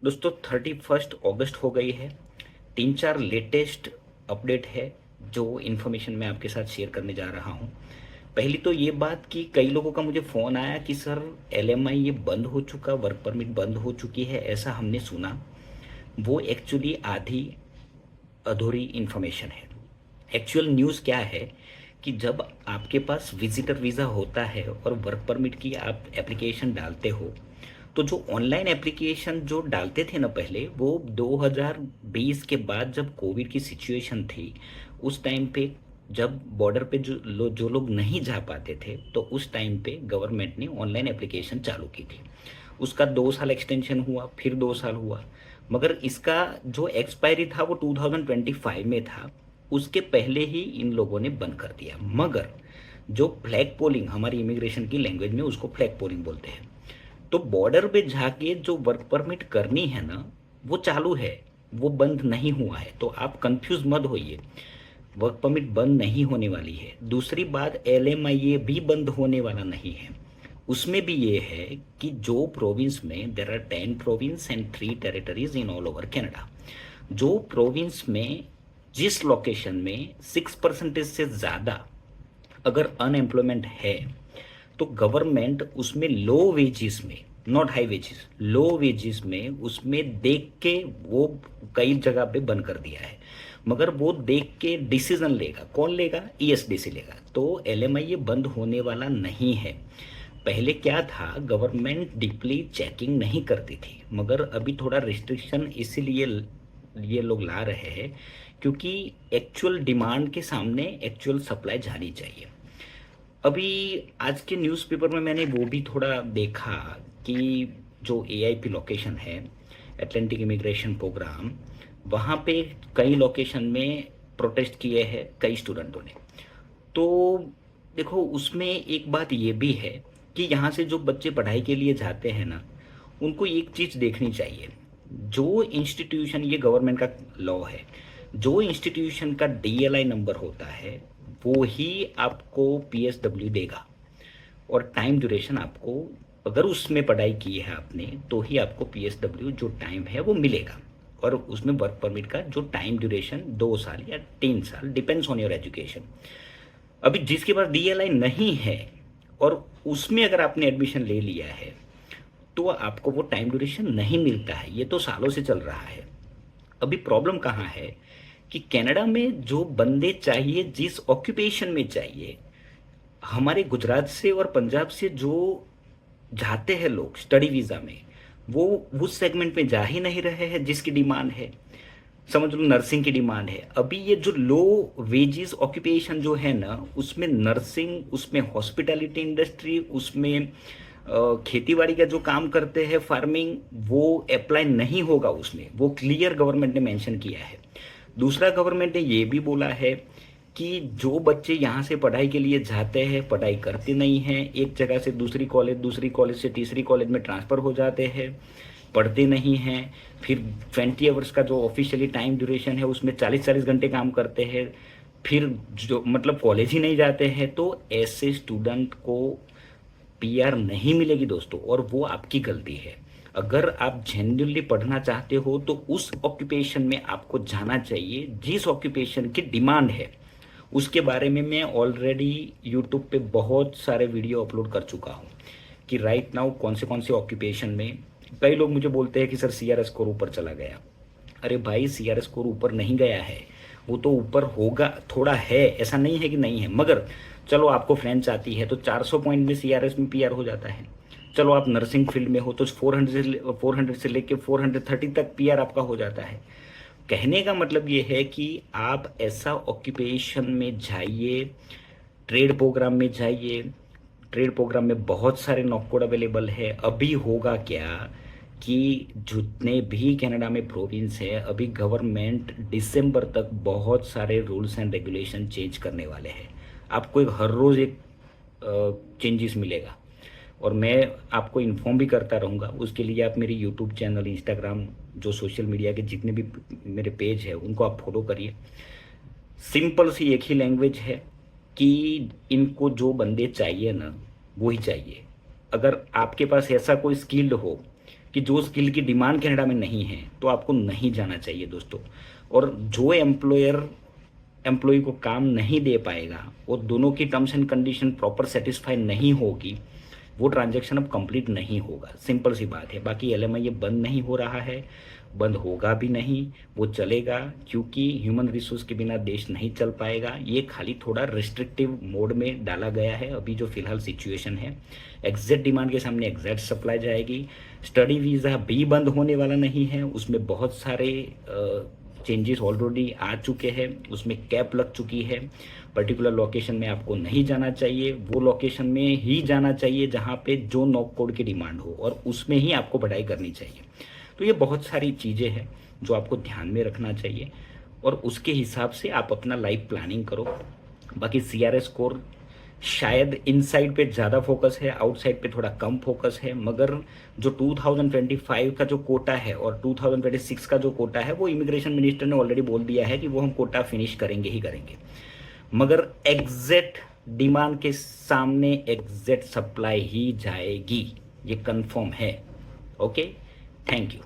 दोस्तों 31 अगस्त हो गई है। 3-4 लेटेस्ट अपडेट है जो इन्फॉर्मेशन मैं आपके साथ शेयर करने जा रहा हूँ। पहली तो ये बात कि कई लोगों का मुझे फ़ोन आया कि सर एलएमआई ये बंद हो चुका, वर्क परमिट बंद हो चुकी है, ऐसा हमने सुना। वो एक्चुअली आधी अधूरी इन्फॉर्मेशन है। एक्चुअल न्यूज़ क्या है कि जब आपके पास विजिटर वीज़ा होता है और वर्क परमिट की आप एप्लीकेशन डालते हो, तो जो ऑनलाइन एप्लीकेशन जो डालते थे ना पहले, वो 2020 के बाद जब कोविड की सिचुएशन थी, उस टाइम पे जब बॉर्डर पे जो लोग नहीं जा पाते थे, तो उस टाइम पे गवर्नमेंट ने ऑनलाइन एप्लीकेशन चालू की थी। उसका 2 साल एक्सटेंशन हुआ, फिर 2 साल हुआ, मगर इसका जो एक्सपायरी था वो 2025 में था। उसके पहले ही इन लोगों ने बंद कर दिया। मगर जो फ्लैग पोलिंग, हमारी इमिग्रेशन की लैंग्वेज में उसको फ्लैग पोलिंग बोलते हैं, तो बॉर्डर पे जाके जो वर्क परमिट करनी है ना, वो चालू है, वो बंद नहीं हुआ है। तो आप कंफ्यूज मत होइए, वर्क परमिट बंद नहीं होने वाली है। दूसरी बात, एलएमआईए भी बंद होने वाला नहीं है। उसमें भी ये है कि जो प्रोविंस में there are 10 province and 3 territories in all over Canada, जो प्रोविंस में जिस लोकेशन में 6% से ज़्यादा अगर अनएम्प्लॉयमेंट है, तो गवर्नमेंट उसमें लो वेजिस में, not high wages, low wages में उसमें देख के वो कई जगह पे बंद कर दिया है। मगर वो देख के डिसीजन लेगा, कौन लेगा? ईएसडीसी लेगा। तो एलएमआई ये बंद होने वाला नहीं है। पहले क्या था, गवर्नमेंट डीपली चेकिंग नहीं करती थी, मगर अभी थोड़ा रिस्ट्रिक्शन इसीलिए ये लोग ला रहे हैं क्योंकि एक्चुअल डिमांड के सामने एक्चुअल सप्लाई जानी चाहिए। अभी आज के न्यूज़पेपर में मैंने वो भी थोड़ा देखा कि जो एआईपी लोकेशन है, एटलांटिक इमिग्रेशन प्रोग्राम, वहाँ पे कई लोकेशन में प्रोटेस्ट किए हैं कई स्टूडेंटों ने। तो देखो, उसमें एक बात ये भी है कि यहाँ से जो बच्चे पढ़ाई के लिए जाते हैं ना, उनको एक चीज़ देखनी चाहिए। जो इंस्टीट्यूशन, ये गवर्नमेंट का लॉ है, जो इंस्टीट्यूशन का डीएलआई नंबर होता है वो ही आपको पीएसडब्ल्यू देगा। और टाइम ड्यूरेशन आपको, अगर उसमें पढ़ाई की है आपने, तो ही आपको पीएसडब्ल्यू जो टाइम है वो मिलेगा। और उसमें वर्क परमिट का जो टाइम ड्यूरेशन 2 साल या 3 साल, डिपेंड्स ऑन योर एजुकेशन। अभी जिसके पास डीएलआई नहीं है और उसमें अगर आपने एडमिशन ले लिया है, तो आपको वो टाइम ड्यूरेशन नहीं मिलता है। ये तो सालों से चल रहा है। अभी प्रॉब्लम कहाँ है कि कनाडा में जो बंदे चाहिए, जिस ऑक्यूपेशन में चाहिए, हमारे गुजरात से और पंजाब से जो जाते हैं लोग स्टडी वीज़ा में, वो उस सेगमेंट में जा ही नहीं रहे हैं जिसकी डिमांड है। समझ लो, नर्सिंग की डिमांड है। अभी ये जो लो वेजेस ऑक्यूपेशन जो है ना, उसमें नर्सिंग, उसमें हॉस्पिटैलिटी इंडस्ट्री, उसमें खेती बाड़ी का जो काम करते हैं, फार्मिंग, वो अप्लाई नहीं होगा उसमें। वो क्लियर गवर्नमेंट ने मेंशन किया है। दूसरा, गवर्नमेंट ने ये भी बोला है कि जो बच्चे यहाँ से पढ़ाई के लिए जाते हैं, पढ़ाई करते नहीं हैं, एक जगह से दूसरी कॉलेज, दूसरी कॉलेज से तीसरी कॉलेज में ट्रांसफ़र हो जाते हैं, पढ़ते नहीं हैं, फिर 20 आवर्स का जो ऑफिशियली टाइम ड्यूरेशन है उसमें 40-40 घंटे काम करते हैं, फिर जो मतलब कॉलेज ही नहीं जाते हैं, तो ऐसे स्टूडेंट को पीआर नहीं मिलेगी दोस्तों, और वो आपकी गलती है। अगर आप जेन्युइनली पढ़ना चाहते हो तो उस ऑक्यूपेशन में आपको जाना चाहिए जिस ऑक्यूपेशन की डिमांड है। उसके बारे में मैं ऑलरेडी यूट्यूब पे बहुत सारे वीडियो अपलोड कर चुका हूँ कि राइट नाउ कौन से ऑक्यूपेशन में। कई लोग मुझे बोलते हैं कि सर सीआरएस स्कोर ऊपर चला गया। अरे भाई, सीआरएस स्कोर ऊपर नहीं गया है, वो तो ऊपर होगा, थोड़ा है, ऐसा नहीं है कि नहीं है। मगर चलो, आपको फ्रेंच आती है तो 400 पॉइंट में सीआरएस में पीआर हो जाता है। चलो, आप नर्सिंग फील्ड में हो तो 400 से लेके 430 तक पीआर आपका हो जाता है। कहने का मतलब ये है कि आप ऐसा ऑक्यूपेशन में जाइए, ट्रेड प्रोग्राम में जाइए। ट्रेड प्रोग्राम में बहुत सारे नॉक कोड अवेलेबल है। अभी होगा क्या कि जितने भी कनाडा में प्रोविंस है, अभी गवर्नमेंट दिसंबर तक बहुत सारे रूल्स एंड रेगुलेशन चेंज करने वाले हैं। आपको हर रोज़ एक चेंजेस मिलेगा, और मैं आपको इन्फॉर्म भी करता रहूँगा। उसके लिए आप मेरी यूट्यूब चैनल, इंस्टाग्राम, जो सोशल मीडिया के जितने भी मेरे पेज है, उनको आप फॉलो करिए। सिंपल सी एक ही लैंग्वेज है कि इनको जो बंदे चाहिए ना, वो ही चाहिए। अगर आपके पास ऐसा कोई स्किल्ड हो कि जो स्किल की डिमांड कनाडा में नहीं है तो आपको नहीं जाना चाहिए दोस्तों। और जो एम्प्लॉयर एम्प्लॉय को काम नहीं दे पाएगा और दोनों की terms and condition proper satisfy नहीं होगी, वो ट्रांजैक्शन अब कंप्लीट नहीं होगा। सिंपल सी बात है। बाकी एलएमआई ये बंद नहीं हो रहा है, बंद होगा भी नहीं, वो चलेगा, क्योंकि ह्यूमन रिसोर्स के बिना देश नहीं चल पाएगा। ये खाली थोड़ा रिस्ट्रिक्टिव मोड में डाला गया है अभी जो फिलहाल सिचुएशन है। एग्जैक्ट डिमांड के सामने एग्जैक्ट सप्लाई जाएगी। स्टडी वीज़ा भी बंद होने वाला नहीं है, उसमें बहुत सारे चेंजेस ऑलरेडी आ चुके हैं, उसमें कैप लग चुकी है। पर्टिकुलर लोकेशन में आपको नहीं जाना चाहिए, वो लोकेशन में ही जाना चाहिए जहाँ पे जो नॉक कोड की डिमांड हो और उसमें ही आपको पढ़ाई करनी चाहिए। तो ये बहुत सारी चीज़ें हैं जो आपको ध्यान में रखना चाहिए और उसके हिसाब से आप अपना लाइफ प्लानिंग करो। बाकी CRS स्कोर शायद इनसाइड पे ज़्यादा फोकस है, आउटसाइड पे थोड़ा कम फोकस है, मगर जो 2025 का जो कोटा है और 2026 का जो कोटा है वो इमिग्रेशन मिनिस्टर ने ऑलरेडी बोल दिया है कि वो हम कोटा फिनिश करेंगे ही करेंगे। मगर एग्जैक्ट डिमांड के सामने एग्जैक्ट सप्लाई ही जाएगी, ये कंफर्म है। Okay, thank you.